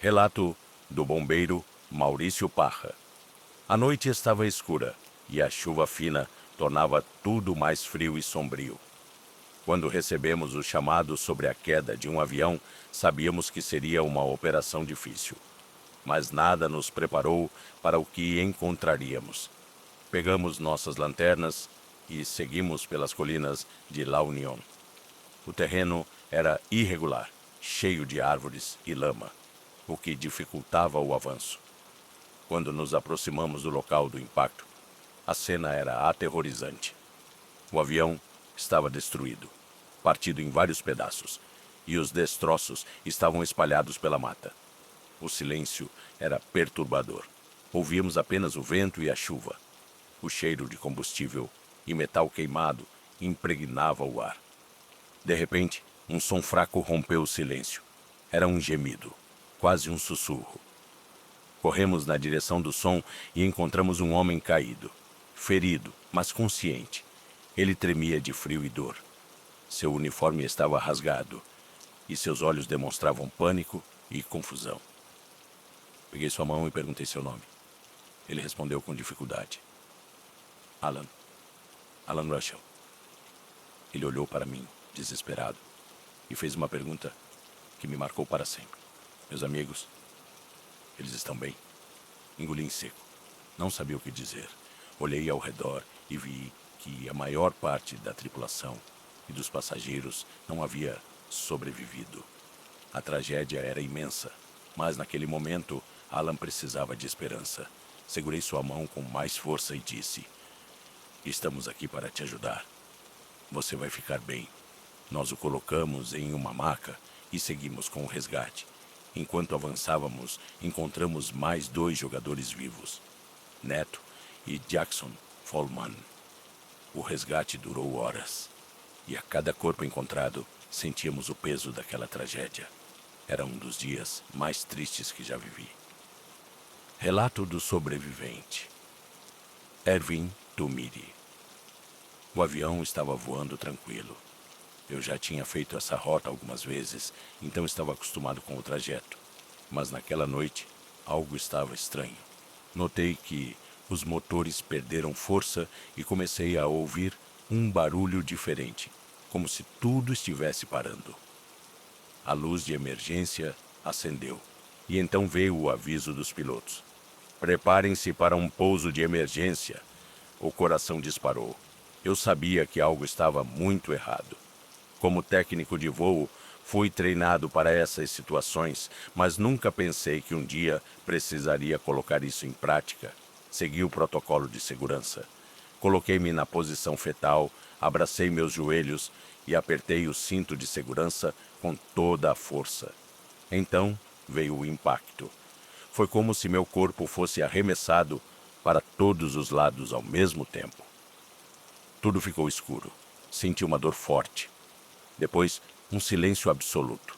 Relato do bombeiro Maurício Parra. A noite estava escura e a chuva fina tornava tudo mais frio e sombrio. Quando recebemos o chamado sobre a queda de um avião, sabíamos que seria uma operação difícil. Mas nada nos preparou para o que encontraríamos. Pegamos nossas lanternas e seguimos pelas colinas de La Unión. O terreno era irregular, cheio de árvores e lama, o que dificultava o avanço. Quando nos aproximamos do local do impacto, a cena era aterrorizante. O avião estava destruído, partido em vários pedaços, e os destroços estavam espalhados pela mata. O silêncio era perturbador. Ouvíamos apenas o vento e a chuva. O cheiro de combustível e metal queimado impregnava o ar. De repente, um som fraco rompeu o silêncio. Era um gemido, quase um sussurro. Corremos na direção do som e encontramos um homem caído, ferido, mas consciente. Ele tremia de frio e dor. Seu uniforme estava rasgado e seus olhos demonstravam pânico e confusão. Peguei sua mão e perguntei seu nome. Ele respondeu com dificuldade. Alan. Alan Russell. Ele olhou para mim, desesperado, e fez uma pergunta que me marcou para sempre. Meus amigos, eles estão bem? Engoli em seco. Não sabia o que dizer. Olhei ao redor e vi que a maior parte da tripulação e dos passageiros não havia sobrevivido. A tragédia era imensa, mas naquele momento Alan precisava de esperança. Segurei sua mão com mais força e disse: "Estamos aqui para te ajudar. Você vai ficar bem." Nós o colocamos em uma maca e seguimos com o resgate. Enquanto avançávamos, encontramos mais 2 jogadores vivos, Neto e Jackson Follman. O resgate durou horas, e a cada corpo encontrado, sentíamos o peso daquela tragédia. Era um dos dias mais tristes que já vivi. Relato do sobrevivente. Erwin Tumiri. O avião estava voando tranquilo. Eu já tinha feito essa rota algumas vezes, então estava acostumado com o trajeto. Mas naquela noite, algo estava estranho. Notei que os motores perderam força e comecei a ouvir um barulho diferente, como se tudo estivesse parando. A luz de emergência acendeu, e então veio o aviso dos pilotos. "Preparem-se para um pouso de emergência." O coração disparou. Eu sabia que algo estava muito errado. Como técnico de voo, fui treinado para essas situações, mas nunca pensei que um dia precisaria colocar isso em prática. Segui o protocolo de segurança. Coloquei-me na posição fetal, abracei meus joelhos e apertei o cinto de segurança com toda a força. Então veio o impacto. Foi como se meu corpo fosse arremessado para todos os lados ao mesmo tempo. Tudo ficou escuro. Senti uma dor forte. Depois, um silêncio absoluto.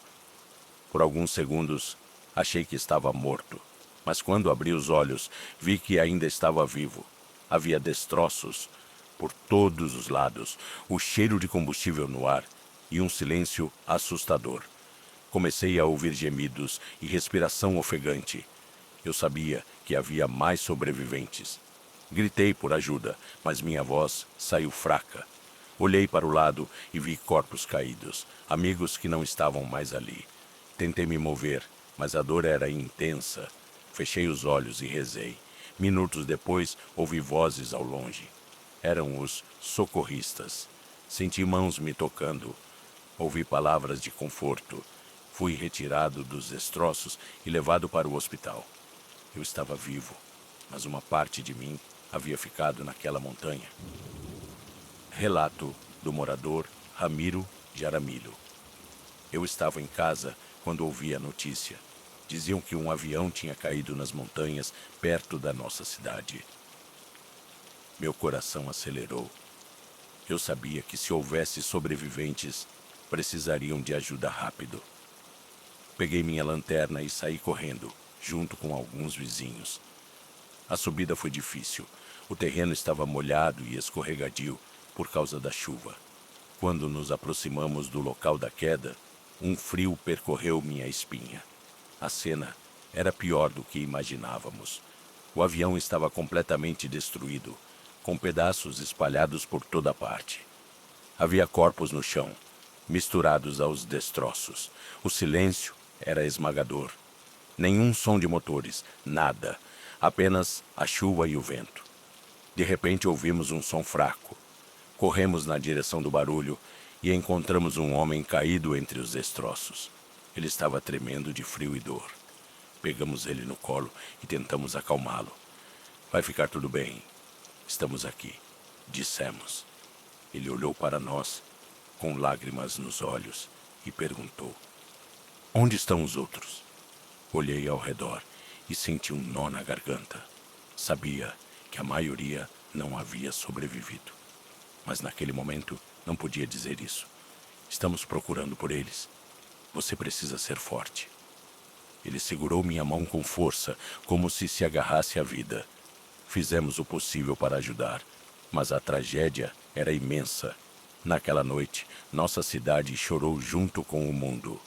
Por alguns segundos, achei que estava morto, mas quando abri os olhos, vi que ainda estava vivo. Havia destroços por todos os lados, o cheiro de combustível no ar e um silêncio assustador. Comecei a ouvir gemidos e respiração ofegante. Eu sabia que havia mais sobreviventes. Gritei por ajuda, mas minha voz saiu fraca. Olhei para o lado e vi corpos caídos, amigos que não estavam mais ali. Tentei me mover, mas a dor era intensa. Fechei os olhos e rezei. Minutos depois, ouvi vozes ao longe. Eram os socorristas. Senti mãos me tocando. Ouvi palavras de conforto. Fui retirado dos destroços e levado para o hospital. Eu estava vivo, mas uma parte de mim havia ficado naquela montanha. Relato do morador Ramiro Jaramillo. Eu estava em casa quando ouvi a notícia. Diziam que um avião tinha caído nas montanhas perto da nossa cidade. Meu coração acelerou. Eu sabia que se houvesse sobreviventes, precisariam de ajuda rápido. Peguei minha lanterna e saí correndo, junto com alguns vizinhos. A subida foi difícil. O terreno estava molhado e escorregadio por causa da chuva. Quando nos aproximamos do local da queda, um frio percorreu minha espinha. A cena era pior do que imaginávamos. O avião estava completamente destruído, com pedaços espalhados por toda parte. Havia corpos no chão, misturados aos destroços. O silêncio era esmagador. Nenhum som de motores, nada, apenas a chuva e o vento. De repente ouvimos um som fraco. Corremos na direção do barulho e encontramos um homem caído entre os destroços. Ele estava tremendo de frio e dor. Pegamos ele no colo e tentamos acalmá-lo. Vai ficar tudo bem. Estamos aqui, dissemos. Ele olhou para nós, com lágrimas nos olhos, e perguntou: Onde estão os outros? Olhei ao redor e senti um nó na garganta. Sabia que a maioria não havia sobrevivido. Mas naquele momento não podia dizer isso. Estamos procurando por eles. Você precisa ser forte. Ele segurou minha mão com força, como se agarrasse à vida. Fizemos o possível para ajudar, mas a tragédia era imensa. Naquela noite, nossa cidade chorou junto com o mundo.